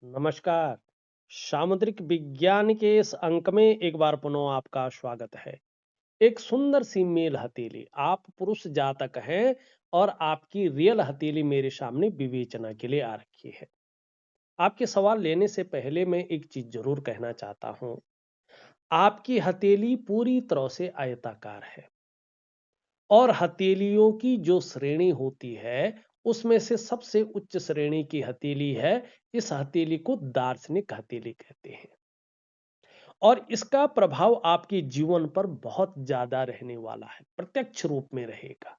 नमस्कार। सामुद्रिक विज्ञान के इस अंक में एक बार पुनः आपका स्वागत है। एक सुंदर सी मेल हथेली, आप पुरुष जातक हैं और आपकी रियल हथेली मेरे सामने विवेचना के लिए आ रखी है। आपके सवाल लेने से पहले मैं एक चीज जरूर कहना चाहता हूं। आपकी हथेली पूरी तरह से आयताकार है और हथेलियों की जो श्रेणी होती है उसमें से सबसे उच्च श्रेणी की हथेली है। इस हथेली को दार्शनिक हथेली कहते हैं और इसका प्रभाव आपके जीवन पर बहुत ज्यादा रहने वाला है, प्रत्यक्ष रूप में रहेगा।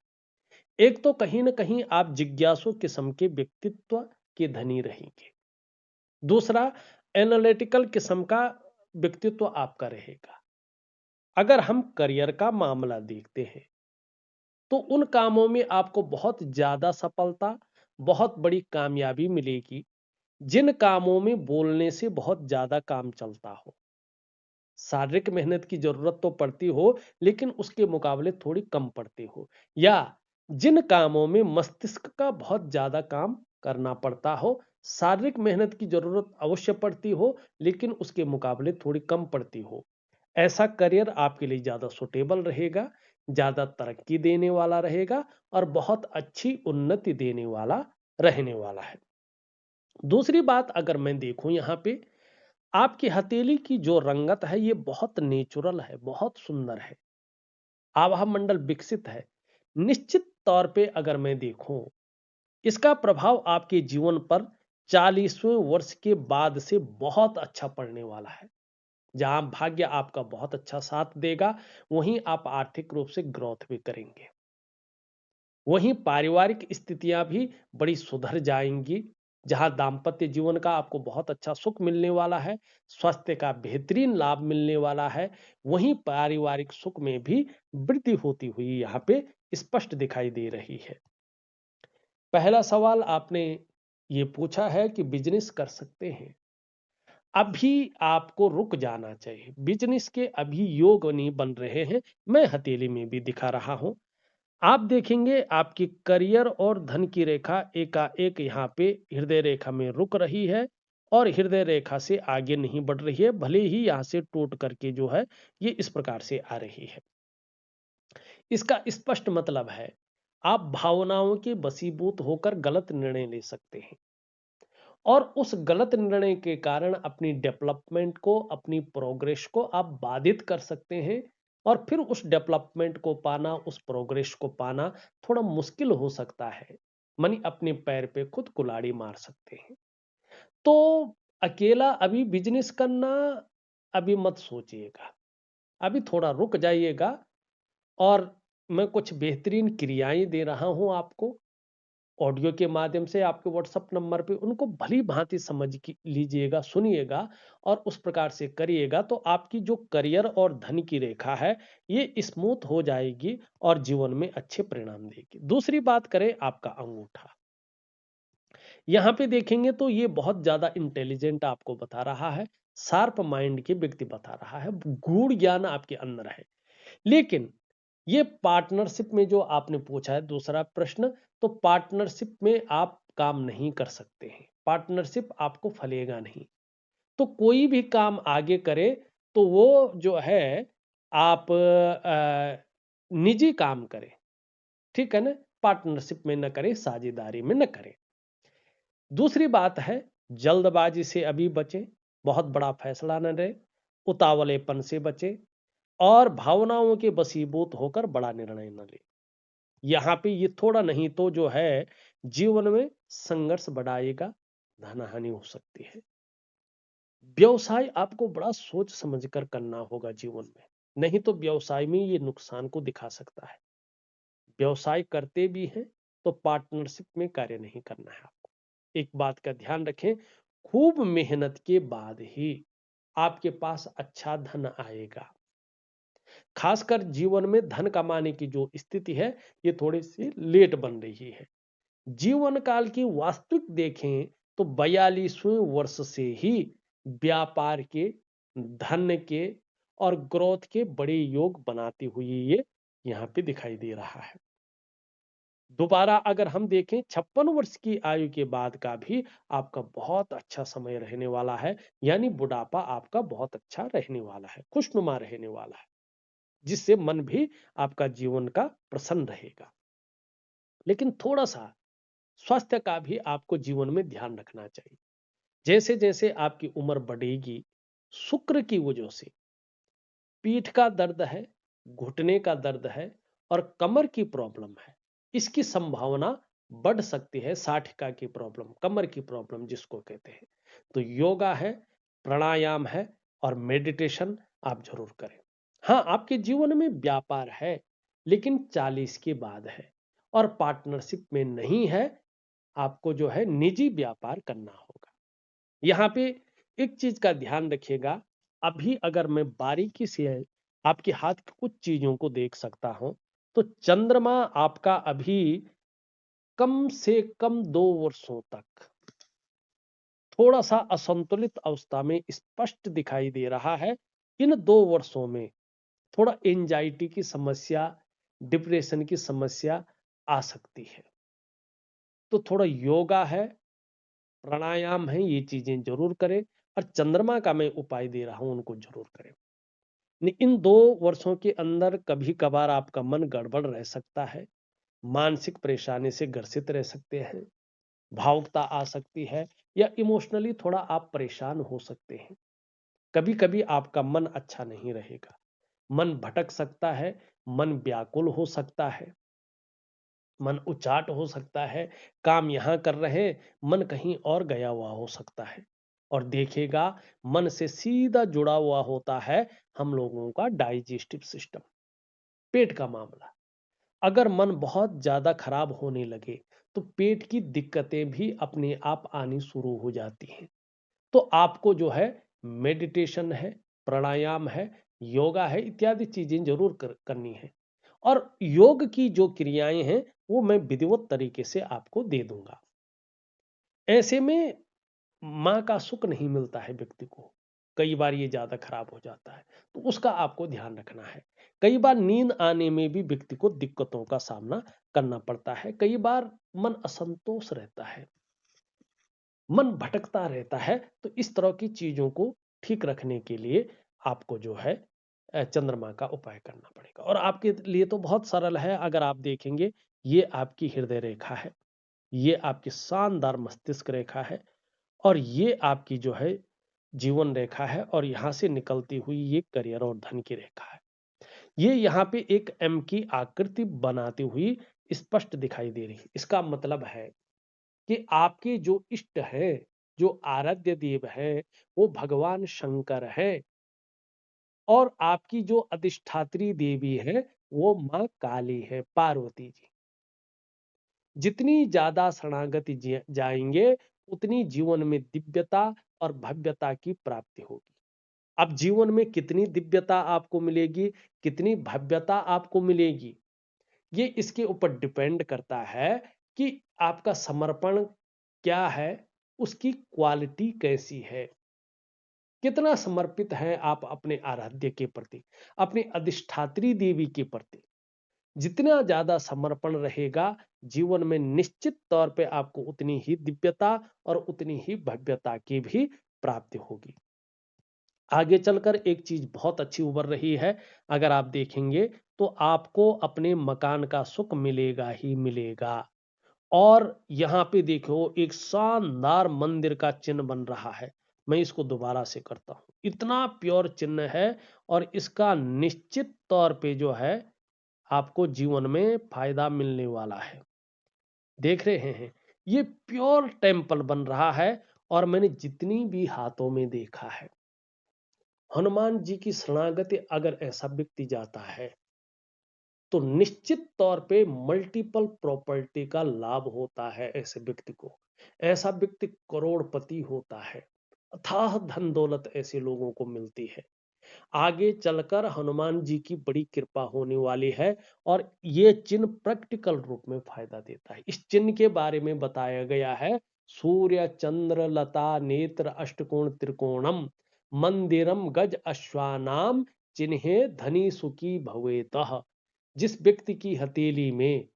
एक तो कहीं ना कहीं आप जिज्ञासु किस्म के व्यक्तित्व के धनी रहेंगे। दूसरा, एनालिटिकल किस्म का व्यक्तित्व आपका रहेगा। अगर हम करियर का मामला देखते हैं तो उन कामों में आपको बहुत ज्यादा सफलता, बहुत बड़ी कामयाबी मिलेगी जिन कामों में बोलने से बहुत ज्यादा काम चलता हो। शारीरिक मेहनत की जरूरत तो पड़ती हो लेकिन उसके मुकाबले थोड़ी कम पड़ती हो, या जिन कामों में मस्तिष्क का बहुत ज्यादा काम करना पड़ता हो, शारीरिक मेहनत की जरूरत अवश्य पड़ती हो लेकिन उसके मुकाबले थोड़ी कम पड़ती हो, ऐसा करियर आपके लिए ज्यादा सुटेबल रहेगा, ज्यादा तरक्की देने वाला रहेगा और बहुत अच्छी उन्नति देने वाला रहने वाला है। दूसरी बात अगर मैं देखूं यहां पे, आपकी हथेली की जो रंगत है ये बहुत नेचुरल है, बहुत सुंदर है, आभा मंडल विकसित है। निश्चित तौर पे अगर मैं देखूं, इसका प्रभाव आपके जीवन पर 40वें वर्ष के बाद से बहुत अच्छा पड़ने वाला है। जहां भाग्य आपका बहुत अच्छा साथ देगा, वहीं आप आर्थिक रूप से ग्रोथ भी करेंगे। वहीं पारिवारिक स्थितियां भी बड़ी सुधर जाएंगी। जहां दांपत्य जीवन का आपको बहुत अच्छा सुख मिलने वाला है, स्वास्थ्य का बेहतरीन लाभ मिलने वाला है, वहीं पारिवारिक सुख में भी वृद्धि होती हुई यहाँ पे स्पष्ट दिखाई दे रही है। पहला सवाल आपने ये पूछा है कि बिजनेस कर सकते हैं। अभी आपको रुक जाना चाहिए, बिजनेस के अभी योग नहीं बन रहे हैं। मैं हथेली में भी दिखा रहा हूं। आप देखेंगे आपकी करियर और धन की रेखा एकाएक यहाँ पे हृदय रेखा में रुक रही है और हृदय रेखा से आगे नहीं बढ़ रही है, भले ही यहाँ से टूट करके जो है ये इस प्रकार से आ रही है। इसका स्पष्ट मतलब है आप भावनाओं के वशीभूत होकर गलत निर्णय ले सकते हैं और उस गलत निर्णय के कारण अपनी डेवलपमेंट को, अपनी प्रोग्रेस को आप बाधित कर सकते हैं और फिर उस डेवलपमेंट को पाना, उस प्रोग्रेस को पाना थोड़ा मुश्किल हो सकता है। मानी अपने पैर पे खुद कुल्हाड़ी मार सकते हैं। तो अकेला अभी बिजनेस करना अभी मत सोचिएगा। अभी थोड़ा रुक जाइएगा और मैं कुछ बेहतरीन क्रियाएं दे रहा हूं आपको ऑडियो के माध्यम से आपके व्हाट्सएप नंबर पे, उनको भली भांति समझ लीजिएगा, सुनिएगा और उस प्रकार से करिएगा तो आपकी जो करियर और धन की रेखा है ये स्मूथ हो जाएगी और जीवन में अच्छे परिणाम देगी। दूसरी बात करें आपका अंगूठा, यहाँ पे देखेंगे तो ये बहुत ज्यादा इंटेलिजेंट आपको बता रहा है, शार्प माइंड के व्यक्ति बता रहा है, गूढ़ ज्ञान आपके अंदर है। लेकिन ये पार्टनरशिप में जो आपने पूछा है दूसरा प्रश्न, तो पार्टनरशिप में आप काम नहीं कर सकते हैं, पार्टनरशिप आपको फलेगा नहीं। तो कोई भी काम आगे करे तो वो जो है आप निजी काम करें, ठीक है ना, पार्टनरशिप में न करें, साझेदारी में न करें। दूसरी बात है जल्दबाजी से अभी बचें, बहुत बड़ा फैसला न लें, उतावलेपन से बचें और भावनाओं के वशीभूत होकर बड़ा निर्णय न लें। यहाँ पे ये थोड़ा नहीं तो जो है जीवन में संघर्ष बढ़ाएगा, धन हानि हो सकती है। व्यवसाय आपको बड़ा सोच समझकर करना होगा जीवन में, नहीं तो व्यवसाय में ये नुकसान को दिखा सकता है। व्यवसाय करते भी हैं तो पार्टनरशिप में कार्य नहीं करना है आपको। एक बात का ध्यान रखें, खूब मेहनत के बाद ही आपके पास अच्छा धन आएगा। खासकर जीवन में धन कमाने की जो स्थिति है ये थोड़ी सी लेट बन रही है। जीवन काल की वास्तविक देखें तो 42वें वर्ष से ही व्यापार के, धन के और ग्रोथ के बड़े योग बनाती हुई ये यहाँ पे दिखाई दे रहा है। दोबारा अगर हम देखें 56 वर्ष की आयु के बाद का भी आपका बहुत अच्छा समय रहने वाला है, यानी बुढ़ापा आपका बहुत अच्छा रहने वाला है, खुशनुमा रहने वाला है, जिससे मन भी आपका जीवन का प्रसन्न रहेगा। लेकिन थोड़ा सा स्वास्थ्य का भी आपको जीवन में ध्यान रखना चाहिए। जैसे जैसे आपकी उम्र बढ़ेगी, शुक्र की वजह से पीठ का दर्द है, घुटने का दर्द है और कमर की प्रॉब्लम है, इसकी संभावना बढ़ सकती है। साठिका की प्रॉब्लम, कमर की प्रॉब्लम जिसको कहते हैं। तो योगा है, प्राणायाम है और मेडिटेशन आप जरूर करें। हाँ, आपके जीवन में व्यापार है, लेकिन 40 के बाद है और पार्टनरशिप में नहीं है। आपको जो है निजी व्यापार करना होगा। यहाँ पे एक चीज का ध्यान रखिएगा। अभी अगर मैं बारीकी से आपके हाथ की कुछ चीजों को देख सकता हूं, तो चंद्रमा आपका अभी कम से कम 2 वर्षों तक थोड़ा सा असंतुलित अवस्था में स्पष्ट दिखाई दे रहा है। इन 2 वर्षों में थोड़ा एंजाइटी की समस्या, डिप्रेशन की समस्या आ सकती है। तो थोड़ा योगा है, प्राणायाम है, ये चीजें जरूर करें और चंद्रमा का मैं उपाय दे रहा हूं उनको जरूर करें। इन 2 वर्षों के अंदर कभी कभार आपका मन गड़बड़ रह सकता है, मानसिक परेशानी से ग्रसित रह सकते हैं, भावुकता आ सकती है या इमोशनली थोड़ा आप परेशान हो सकते हैं। कभी कभी आपका मन अच्छा नहीं रहेगा, मन भटक सकता है, मन व्याकुल हो सकता है, मन उचाट हो सकता है, काम यहां कर रहे, मन कहीं और गया हुआ हो सकता है। और देखिएगा, मन से सीधा जुड़ा हुआ होता है हम लोगों का डाइजेस्टिव सिस्टम, पेट का मामला। अगर मन बहुत ज्यादा खराब होने लगे तो पेट की दिक्कतें भी अपने आप आनी शुरू हो जाती हैं। तो आपको जो है मेडिटेशन है, प्राणायाम है, योगा है, इत्यादि चीजें जरूर करनी है। और योग की जो क्रियाएं हैं वो मैं विधिवत तरीके से आपको दे दूंगा। ऐसे में माँ का सुख नहीं मिलता है व्यक्ति को, कई बार ये ज्यादा खराब हो जाता है, तो उसका आपको ध्यान रखना है। कई बार नींद आने में भी व्यक्ति को दिक्कतों का सामना करना पड़ता है। कई बार मन असंतोष रहता है, मन भटकता रहता है। तो इस तरह की चीजों को ठीक रखने के लिए आपको जो है चंद्रमा का उपाय करना पड़ेगा। और आपके लिए तो बहुत सरल है। अगर आप देखेंगे, ये आपकी हृदय रेखा है, ये आपकी शानदार मस्तिष्क रेखा है और ये आपकी जो है जीवन रेखा है और यहां से निकलती हुई ये करियर और धन की रेखा है। ये यहाँ पे एक एम की आकृति बनाती हुई स्पष्ट दिखाई दे रही है। इसका मतलब है कि आपके जो इष्ट है, जो आराध्य देव है, वो भगवान शंकर है और आपकी जो अधिष्ठात्री देवी है वो माँ काली है, पार्वती जी। जितनी ज्यादा शरणागति जाएंगे, उतनी जीवन में दिव्यता और भव्यता की प्राप्ति होगी। अब जीवन में कितनी दिव्यता आपको मिलेगी, कितनी भव्यता आपको मिलेगी, ये इसके ऊपर डिपेंड करता है कि आपका समर्पण क्या है, उसकी क्वालिटी कैसी है, कितना समर्पित है आप अपने आराध्य के प्रति, अपनी अधिष्ठात्री देवी के प्रति। जितना ज्यादा समर्पण रहेगा, जीवन में निश्चित तौर पे आपको उतनी ही दिव्यता और उतनी ही भव्यता की भी प्राप्ति होगी। आगे चलकर एक चीज बहुत अच्छी उभर रही है। अगर आप देखेंगे तो आपको अपने मकान का सुख मिलेगा ही मिलेगा। और यहाँ पे देखो, एक शानदार मंदिर का चिन्ह बन रहा है। मैं इसको दोबारा से करता हूं, इतना प्योर चिन्ह है और इसका निश्चित तौर पे जो है आपको जीवन में फायदा मिलने वाला है। देख रहे हैं, ये प्योर टेम्पल बन रहा है। और मैंने जितनी भी हाथों में देखा है, हनुमान जी की शरणागति अगर ऐसा व्यक्ति जाता है तो निश्चित तौर पे मल्टीपल प्रॉपर्टी का लाभ होता है ऐसे व्यक्ति को। ऐसा व्यक्ति करोड़पति होता है, अथाह धन दौलत ऐसे लोगों को मिलती है। आगे चलकर हनुमान जी की बड़ी कृपा होने वाली है और ये चिन्ह प्रैक्टिकल रूप में फायदा देता है। इस चिन्ह के बारे में बताया गया है, सूर्य चंद्र लता नेत्र अष्टकोण त्रिकोणम मंदिरम गज अश्वानाम चिन्हे धनी सुखी भवेतः। जिस व्यक्ति की हथेली में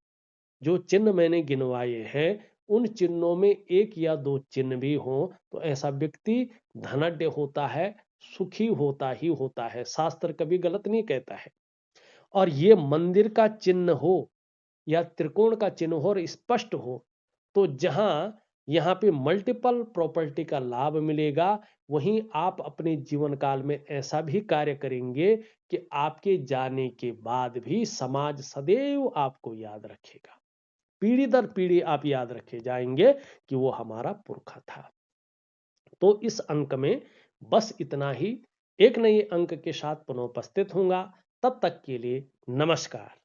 जो चिन्ह मैंने गिनवाए हैं उन चिन्हों में एक या दो चिन्ह भी हों तो ऐसा व्यक्ति धनाढ्य होता है, सुखी होता ही होता है। शास्त्र कभी गलत नहीं कहता है। और ये मंदिर का चिन्ह हो या त्रिकोण का चिन्ह हो और स्पष्ट हो तो जहां यहाँ पे मल्टीपल प्रॉपर्टी का लाभ मिलेगा, वहीं आप अपने जीवन काल में ऐसा भी कार्य करेंगे कि आपके जाने के बाद भी समाज सदैव आपको याद रखेगा। पीढ़ी दर पीढ़ी आप याद रखे जाएंगे कि वो हमारा पुरखा था। तो इस अंक में बस इतना ही। एक नए अंक के साथ पुनः उपस्थित होऊंगा। तब तक के लिए नमस्कार।